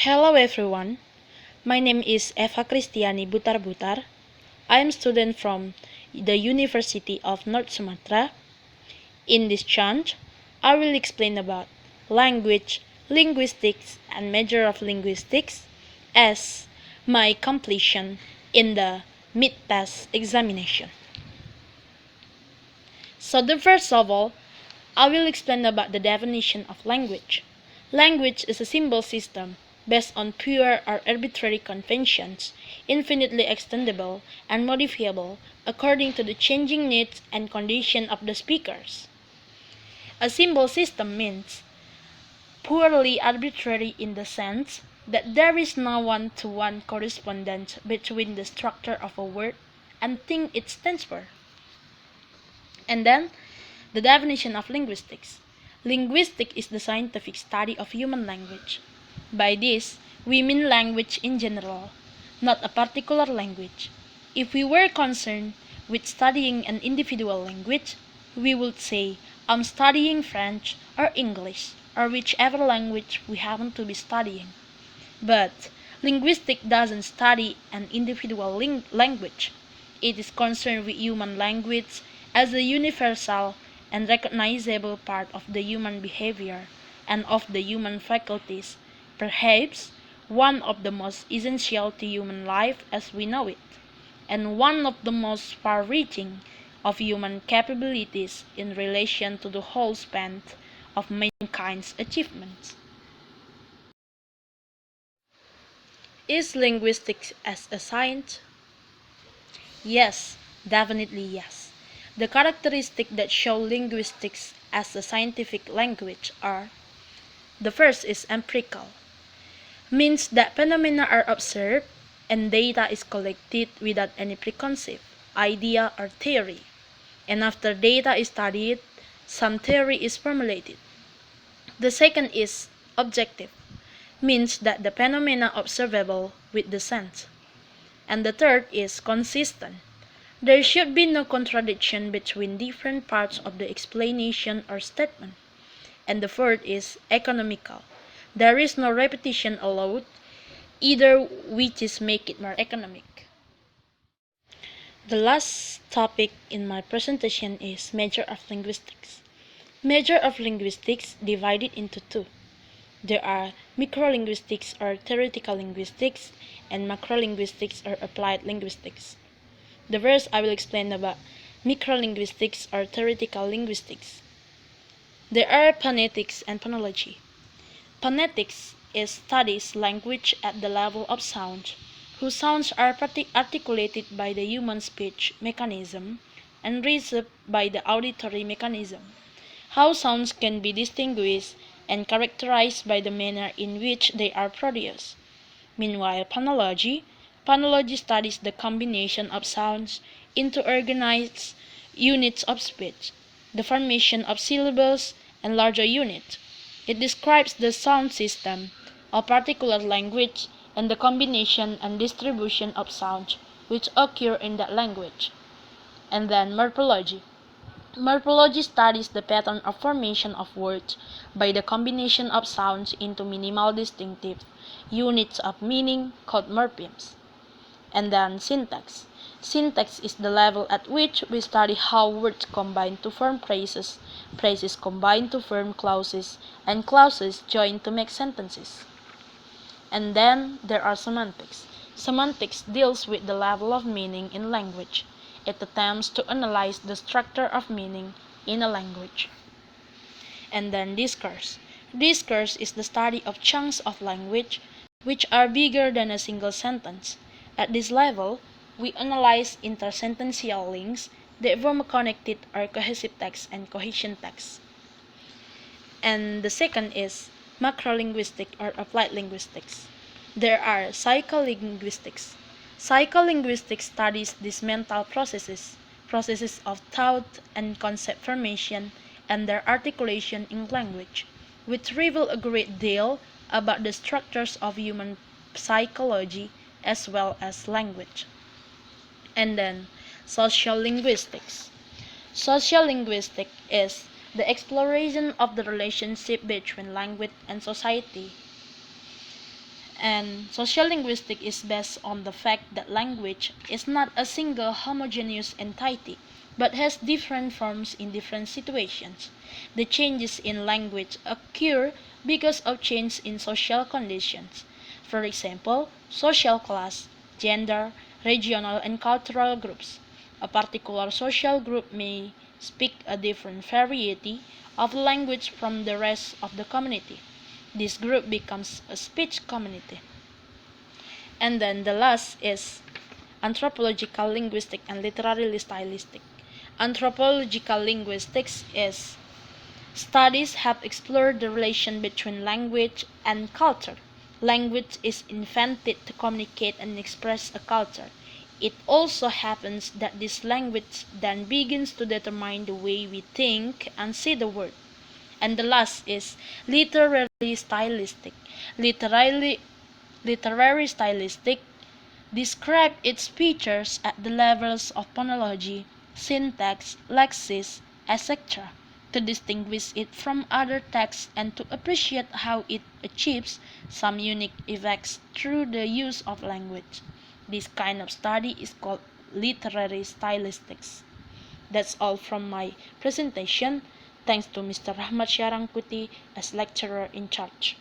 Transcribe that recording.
Hello everyone, my name is Eva Kristiani Butar-Butar. I am a student from the University of North Sumatra. In this chant, I will explain about language, linguistics, and major of linguistics as my completion in the mid-test examination. So first of all, I will explain about the definition of language. Language is a symbol system based on pure or arbitrary conventions, infinitely extendable and modifiable according to the changing needs and condition of the speakers. A symbol system means purely arbitrary in the sense that there is no one-to-one correspondence between the structure of a word and thing it stands for. And then, the definition of linguistics. Linguistics is the scientific study of human language. By this, we mean language in general, not a particular language. If we were concerned with studying an individual language, we would say, I'm studying French or English, or whichever language we happen to be studying. But linguistics doesn't study an individual language. It is concerned with human language as a universal and recognizable part of the human behavior and of the human faculties, perhaps one of the most essential to human life as we know it, and one of the most far-reaching of human capabilities in relation to the whole span of mankind's achievements. Is linguistics as a science? Yes, definitely yes. The characteristics that show linguistics as a scientific language are: the first is empirical, means that phenomena are observed and data is collected without any preconceived idea or theory, and after data is studied, some theory is formulated. The second is objective, means that the phenomena observable with the sense. And the third is consistent. There should be no contradiction between different parts of the explanation or statement. And the fourth is economical. There is no repetition allowed, either which is make it more economic. The last topic in my presentation is measure of linguistics. Measure of linguistics divided into two. There are microlinguistics or theoretical linguistics and macrolinguistics or applied linguistics. The first I will explain about microlinguistics or theoretical linguistics. There are phonetics and phonology. Phonetics studies language at the level of sound, whose sounds are articulated by the human speech mechanism and received by the auditory mechanism. How sounds can be distinguished and characterized by the manner in which they are produced. Meanwhile, phonology studies the combination of sounds into organized units of speech, the formation of syllables and larger units. It describes the sound system of particular language and the combination and distribution of sounds which occur in that language. And then morphology. Morphology studies the pattern of formation of words by the combination of sounds into minimal distinctive units of meaning called morphemes. And then syntax. Syntax is the level at which we study how words combine to form phrases, phrases combine to form clauses, and clauses join to make sentences. And then there are semantics. Semantics deals with the level of meaning in language. It attempts to analyze the structure of meaning in a language. And then discourse. Discourse is the study of chunks of language which are bigger than a single sentence. At this level, we analyze intersentential links that form a connected or cohesive text and cohesion text. And the second is macrolinguistic or applied linguistics. There are psycholinguistics. Psycholinguistics studies these mental processes of thought and concept formation and their articulation in language, which reveal a great deal about the structures of human psychology as well as language. And then social linguistics. Social linguistics is the exploration of the relationship between language and society. And social linguistics is based on the fact that language is not a single homogeneous entity, but has different forms in different situations. The changes in language occur because of change in social conditions. For example, social class, gender, regional and cultural groups. A particular social group may speak a different variety of language from the rest of the community. This group becomes a speech community. And then the last is anthropological linguistic and literary stylistic. Anthropological linguistics is studies have explored the relation between language and culture. Language is invented to communicate and express a culture. It also happens that this language then begins to determine the way we think and see the world. And the last is literary stylistic. Literary, literary stylistic describe its features at the levels of phonology, syntax, lexis, etc., to distinguish it from other texts and to appreciate how it achieves some unique effects through the use of language. This kind of study is called literary stylistics. That's all from my presentation. Thanks to Mr. Rahmat Syarangkuti as lecturer in charge.